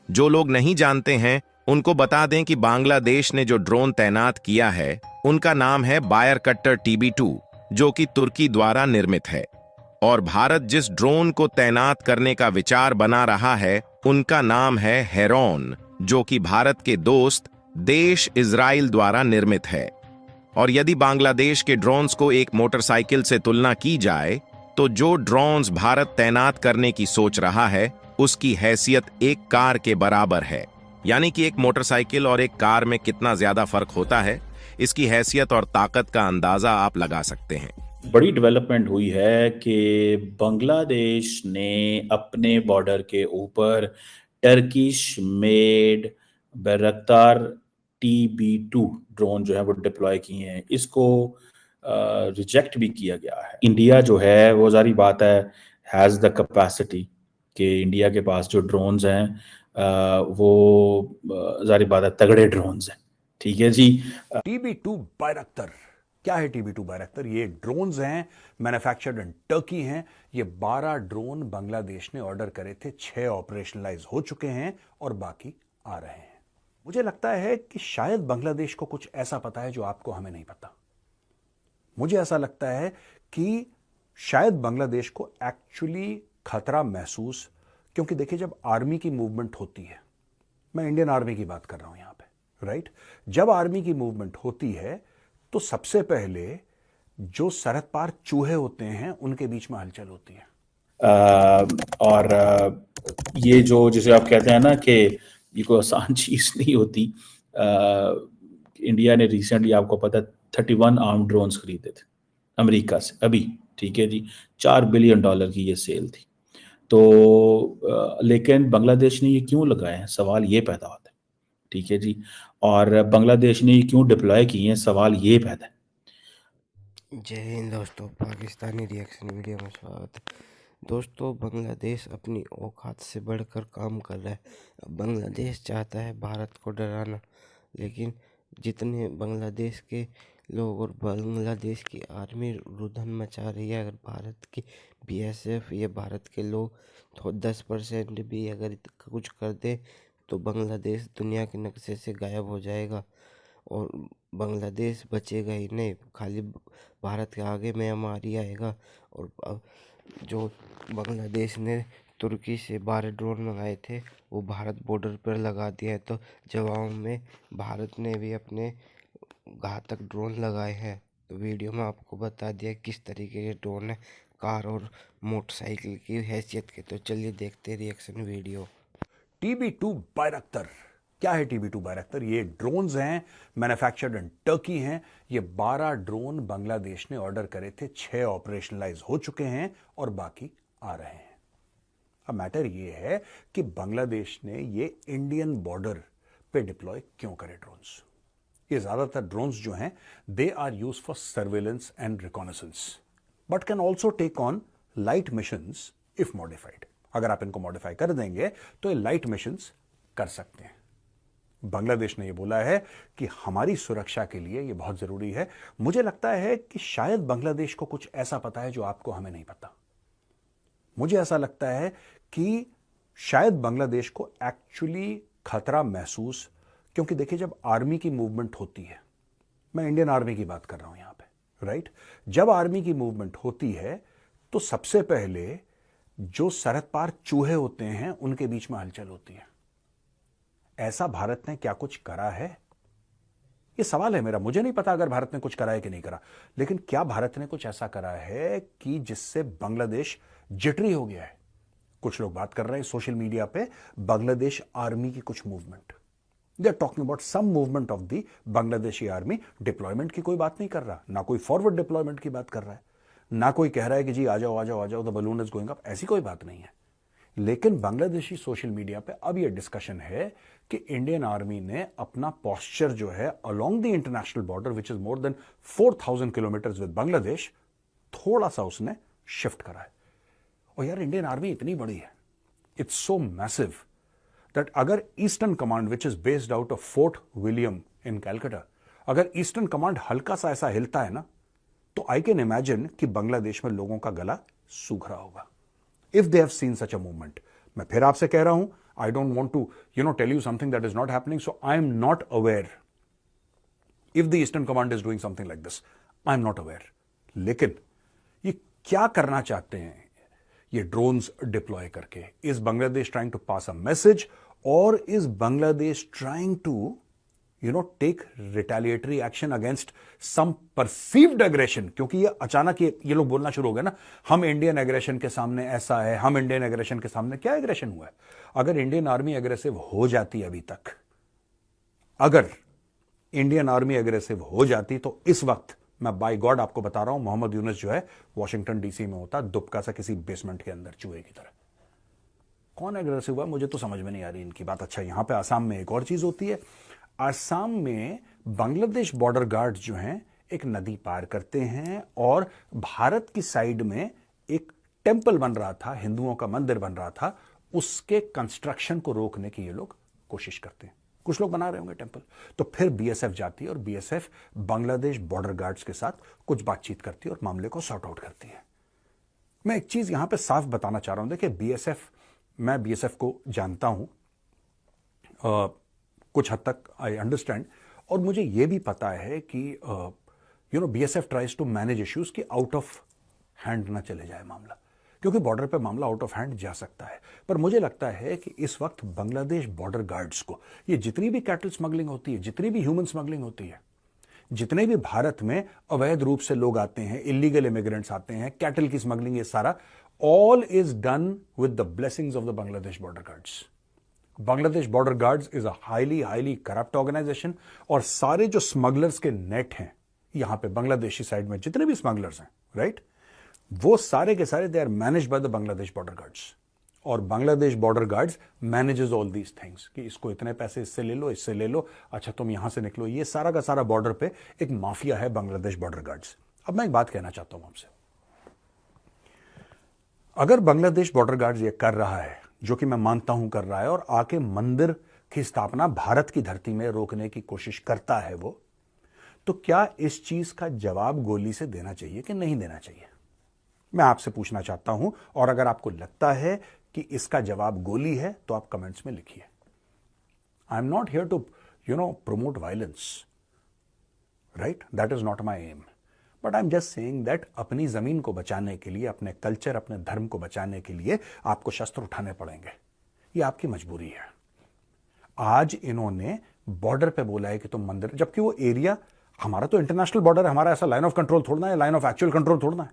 जो लोग नहीं जानते हैं उनको बता दें कि बांग्लादेश ने जो ड्रोन तैनात किया है उनका नाम है बायर कट्टर TB2, जो कि तुर्की द्वारा निर्मित है। और भारत जिस ड्रोन को तैनात करने का विचार बना रहा है उनका नाम है हेरॉन, जो कि भारत के दोस्त देश इजराइल द्वारा निर्मित है। और यदि बांग्लादेश के ड्रोन्स को एक मोटरसाइकिल से तुलना की जाए तो जो ड्रोन्स भारत तैनात करने की सोच रहा है उसकी हैसियत एक कार के बराबर है। यानी कि एक मोटरसाइकिल और एक कार में कितना ज्यादा फर्क होता है, इसकी हैसियत और ताकत का अंदाजा आप लगा सकते हैं। बड़ी डेवलपमेंट हुई है कि बांग्लादेश ने अपने बॉर्डर के ऊपर टर्किश मेड बैरक्तार TB2 ड्रोन जो है वो डिप्लॉय किए हैं। इसको रिजेक्ट भी किया गया है। इंडिया जो है वो जारी बात है हैज़ द कैपेसिटी कि इंडिया के पास जो ड्रोन्स हैं वो जारी बात है तगड़े ड्रोन्स हैं। ठीक है जी। TB2 बायरक्तर क्या है? TB2 बायरक्तर ये ड्रोन्स हैं, मैन्युफैक्चर्ड इन टर्की हैं। ये 12 ड्रोन बांग्लादेश ने ऑर्डर करे थे, 6 ऑपरेशनलाइज हो चुके हैं और बाकी आ रहे हैं। मुझे लगता है कि शायद बांग्लादेश को कुछ ऐसा पता है जो आपको हमें नहीं पता। मुझे ऐसा लगता है कि शायद बांग्लादेश को एक्चुअली खतरा महसूस, क्योंकि देखिए जब आर्मी की मूवमेंट होती है, मैं इंडियन आर्मी की बात कर रहा हूं यहां पे, राइट? जब आर्मी की मूवमेंट होती है तो सबसे पहले जो सरहद पार चूहे होते हैं उनके बीच में हलचल होती है। ये जो जिसे आप कहते हैं ना कि ये कोई आसान चीज नहीं होती। इंडिया ने रिसेंटली आपको पता 31 आर्म ड्रोन्स खरीदे थे अमेरिका से अभी। ठीक है जी, $4 बिलियन की ये सेल थी। तो लेकिन बांग्लादेश ने ये क्यों लगाए हैं, सवाल ये पैदा होता है। ठीक है जी। और बांग्लादेश ने ये क्यों डिप्लॉय किए हैं, सवाल ये पैदा है। जय हिंद दोस्तों, पाकिस्तानी रिएक्शन वीडियो में स्वागत है। दोस्तों, बांग्लादेश अपनी औकात से बढ़कर काम कर रहा है। बांग्लादेश चाहता है भारत को डराना, लेकिन जितने बांग्लादेश के लोग और बांग्लादेश की आर्मी रुधन मचा रही है, अगर भारत की BSF या भारत के लोग तो 10% भी अगर कुछ कर दे तो बांग्लादेश दुनिया के नक्शे से गायब हो जाएगा और बांग्लादेश बचेगा ही नहीं, खाली भारत के आगे म्यांमार आएगा। और जो बांग्लादेश ने तुर्की से 12 ड्रोन मंगाए थे वो भारत बॉर्डर पर लगा दिया है, तो जवाब में भारत ने भी अपने घातक ड्रोन लगाए हैं। तो वीडियो में आपको बता दिया किस तरीके के ड्रोन है कार और मोटरसाइकिल की हैसियत के। तो चलिए देखते हैं रिएक्शन वीडियो। TB2 बायरक्तर क्या है? TB2 बायरक्तर ये ड्रोन्स हैं, मैन्युफैक्चर्ड इन टर्की हैं। ये 12 ड्रोन बांग्लादेश ने ऑर्डर करे थे, 6 ऑपरेशनलाइज हो चुके हैं और बाकी आ रहे हैं। अब मैटर ये है कि बांग्लादेश ने ये इंडियन बॉर्डर पे डिप्लॉय क्यों करे ड्रोन्स। ये ज्यादातर ड्रोन्स जो हैं they are used for surveillance and reconnaissance, but can also take on light missions if modified. अगर आप इनको मॉडिफाई कर देंगे तो ये लाइट मिशंस कर सकते हैं। बांग्लादेश ने यह बोला है कि हमारी सुरक्षा के लिए यह बहुत जरूरी है। मुझे लगता है कि शायद बांग्लादेश को कुछ ऐसा पता है जो आपको हमें नहीं पता। मुझे ऐसा लगता है कि शायद बांग्लादेश को एक्चुअली खतरा महसूस, क्योंकि देखिए जब आर्मी की मूवमेंट होती है, मैं इंडियन आर्मी की बात कर रहा हूं यहां पे, राइट? जब आर्मी की मूवमेंट होती है तो सबसे पहले जो सरहद पार चूहे होते हैं उनके बीच में हलचल होती है। ऐसा भारत ने क्या कुछ करा है? यह सवाल है मेरा। मुझे नहीं पता अगर भारत ने कुछ करा है कि नहीं करा, लेकिन क्या भारत ने कुछ ऐसा करा है कि जिससे बांग्लादेश जिटरी हो गया है? कुछ लोग बात कर रहे हैं सोशल मीडिया पे बांग्लादेश आर्मी की कुछ movement, they are talking about some movement of the Bangladeshi army. Deployment की कोई बात नहीं कर रहा, ना कोई फॉरवर्ड डिप्लॉयमेंट की बात कर रहा है, ना कोई कह रहा है कि जी आ जाओ आ जाओ आ जाओ, the balloon is going up, ऐसी कोई बात नहीं है। लेकिन बांग्लादेशी सोशल मीडिया पे अब यह डिस्कशन है कि इंडियन आर्मी ने अपना पोस्चर जो है along the international border which is more than 4000 kilometres with Bangladesh, थोड़ा सा उसने शिफ्ट करा है। और यार इंडियन आर्मी इतनी बड़ी है, इट्स सो मैसिव दैट अगर eastern command which is based out of Fort William in Calcutta, अगर ईस्टर्न कमांड हल्का सा ऐसा हिलता है ना, तो आई कैन इमेजिन कि बांग्लादेश में लोगों का गला सूख रहा होगा if they have seen such a movement. मैं फिर आपसे कह रहा हूं, I don't want to, tell you something that is not happening. So I am not aware if the Eastern Command is doing something like this. I am not aware. लेकिन ये क्या करना चाहते हैं ये ड्रोन्स डिप्लॉय करके? Is Bangladesh trying to pass a message, और is Bangladesh trying to take retaliatory action against some perceived aggression? क्योंकि ये अचानक ये लोग बोलना शुरू हो गए ना, हम इंडियन एग्रेशन के सामने ऐसा है, हम इंडियन एग्रेशन के सामने क्या एग्रेशन हुआ है? अगर इंडियन आर्मी एग्रेसिव हो जाती अभी तक, अगर इंडियन आर्मी एग्रेसिव हो जाती, तो इस वक्त मैं बाय गॉड आपको बता रहा हूं, मोहम्मद यूनुस जो है वॉशिंगटन डीसी में होता दुबका सा किसी बेसमेंट के अंदर चूहे की तरह। कौन एग्रेसिव हुआ मुझे तो समझ में नहीं आ रही इनकी बात। अच्छा, यहां पे आसाम में एक और चीज होती है। आसाम में बांग्लादेश बॉर्डर गार्ड्स जो हैं एक नदी पार करते हैं, और भारत की साइड में एक टेंपल बन रहा था, हिंदुओं का मंदिर बन रहा था, उसके कंस्ट्रक्शन को रोकने की ये लोग कोशिश करते हैं। कुछ लोग बना रहे होंगे टेंपल, तो फिर बीएसएफ जाती है और बीएसएफ बांग्लादेश बॉर्डर गार्ड्स के साथ कुछ बातचीत करती है और मामले को सॉर्ट आउट करती है। मैं एक चीज यहां पे साफ बताना चाह रहा हूं, देखिए बीएसएफ, मैं बीएसएफ को जानता हूं कुछ हद तक, आई अंडरस्टैंड, और मुझे यह भी पता है कि BSF tries to manage issues कि आउट ऑफ हैंड ना चले जाए मामला, क्योंकि बॉर्डर पे मामला आउट ऑफ हैंड जा सकता है। पर मुझे लगता है कि इस वक्त बांग्लादेश बॉर्डर गार्ड्स को ये जितनी भी कैटल स्मगलिंग होती है, जितनी भी ह्यूमन स्मगलिंग होती है, जितने भी भारत में अवैध रूप से लोग आते हैं, इलीगल इमिग्रेंट्स आते हैं, कैटल की स्मगलिंग, ये सारा all is done with the blessings of the Bangladesh border guards. Bangladesh border guards is a highly corrupt organisation, और सारे जो स्मगलर्स के नेट हैं यहां पे बांग्लादेशी साइड में, जितने भी स्मगलर्स हैं, राइट, वो सारे के सारे they are managed by the Bangladesh border guards. और Bangladesh border guards manages all these things कि इसको इतने पैसे इससे ले लो, इससे ले लो, अच्छा तुम यहां से निकलो, ये सारा का सारा बॉर्डर पे एक माफिया है बांग्लादेश बॉर्डर गार्ड्स। अब मैं एक बात कहना चाहता हूं आपसे, अगर बांग्लादेश बॉर्डर गार्ड्स ये कर रहा है, जो कि मैं मानता हूं कर रहा है, और आके मंदिर की स्थापना भारत की धरती में रोकने की कोशिश करता है वो, तो क्या इस चीज का जवाब गोली से देना चाहिए कि नहीं देना चाहिए? मैं आपसे पूछना चाहता हूं, और अगर आपको लगता है कि इसका जवाब गोली है तो आप कमेंट्स में लिखिए। I am not here to promote violence, right, that is not my aim, but I am just saying that अपनी जमीन को बचाने के लिए, अपने कल्चर, अपने धर्म को बचाने के लिए आपको शस्त्र उठाने पड़ेंगे, ये आपकी मजबूरी है। आज इन्होंने बॉर्डर पे बोला है कि तुम मंदिर, जबकि वो एरिया हमारा तो इंटरनेशनल बॉर्डर है, हमारा ऐसा लाइन ऑफ कंट्रोल थोड़ना है, लाइन ऑफ एक्चुअल कंट्रोल थोड़ना है,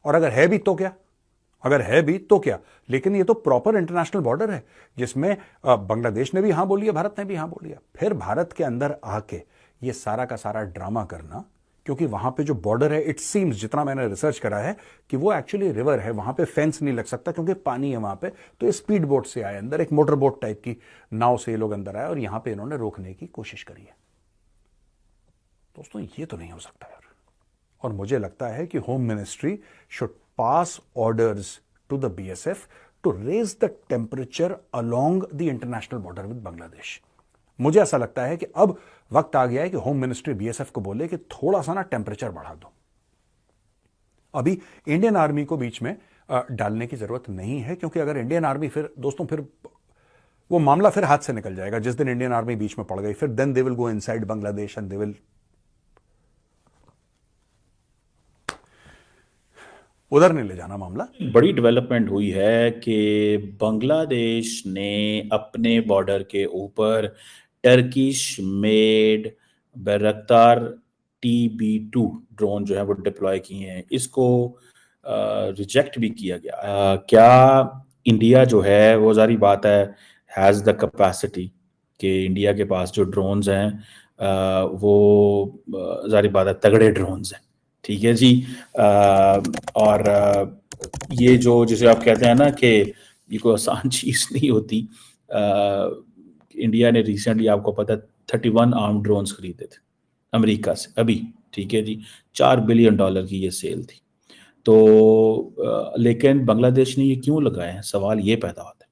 और अगर है भी तो क्या, अगर है भी तो क्या, लेकिन ये तो प्रॉपर इंटरनेशनल बॉर्डर है जिसमें बांग्लादेश ने भी हां बोली है, भारत ने भी हां बोली है। फिर भारत के अंदर आके ये सारा का सारा ड्रामा करना, क्योंकि वहां पे जो बॉर्डर है, इट सीम्स, जितना मैंने रिसर्च करा है, कि वो एक्चुअली रिवर है, वहां पे फेंस नहीं लग सकता क्योंकि पानी है वहां पे, तो ये स्पीड बोट से आए अंदर, एक मोटर बोट टाइप की नाव से ये लोग अंदर आए और यहां पे इन्होंने रोकने की कोशिश करी है। दोस्तों ये तो नहीं हो सकता यार, और मुझे लगता है कि home ministry should pass orders to the BSF to raise the temperature along the international border with Bangladesh. मुझे ऐसा लगता है कि अब वक्त आ गया है कि होम मिनिस्ट्री बीएसएफ को बोले कि थोड़ा सा ना टेम्परेचर बढ़ा दो। अभी इंडियन आर्मी को बीच में डालने की जरूरत नहीं है, क्योंकि अगर इंडियन आर्मी, फिर दोस्तों फिर वो मामला फिर हाथ से निकल जाएगा जिस दिन इंडियन आर्मी बीच में पड़ गई, फिर then they will go inside Bangladesh and they will, उधर नहीं ले जाना मामला। बड़ी डेवलपमेंट हुई है कि बांग्लादेश ने अपने बॉर्डर के ऊपर टर्किश मेड बैरक्तार TB2 ड्रोन जो है वो डिप्लॉय किए हैं। इसको रिजेक्ट भी किया गया। क्या इंडिया जो है वो जारी बात है हैज़ द कैपेसिटी कि इंडिया के पास जो ड्रोन्स हैं वो जारी बात है तगड़े ड्रोन्स हैं, ठीक है जी। और ये जो जिसे आप कहते हैं ना कि ये कोई आसान चीज़ नहीं होती। इंडिया ने रिसेंटली, आपको पता है, 31 आर्म ड्रोन्स खरीदे थे अमेरिका से अभी, ठीक है जी। $4 बिलियन की ये सेल थी। तो लेकिन बांग्लादेश ने ये क्यों लगाए हैं, सवाल ये पैदा होता है,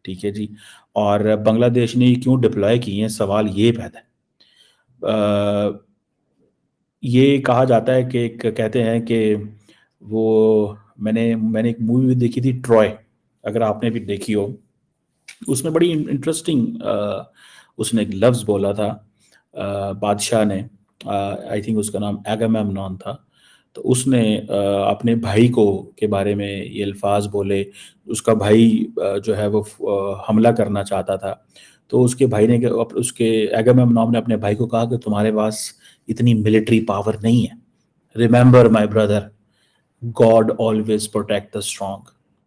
ठीक है जी। और बांग्लादेश ने ये क्यों डिप्लॉय किए हैं, सवाल ये पैदा है। ये कहा जाता है कि कहते हैं कि वो मैंने एक मूवी भी देखी थी, ट्रॉय, अगर आपने भी देखी हो, उसमें बड़ी इंटरेस्टिंग उसने एक लफ्ज़ बोला था बादशाह ने, आई थिंक उसका नाम एगामेमनॉन था। तो उसने अपने भाई को के बारे में ये अल्फाज बोले। उसका भाई जो है वो हमला करना चाहता था, तो उसके भाई ने उसके एगामेमनॉन ने अपने भाई को कहा कि तुम्हारे पास इतनी मिलिट्री पावर नहीं है, remember my brother, God always protect the strong.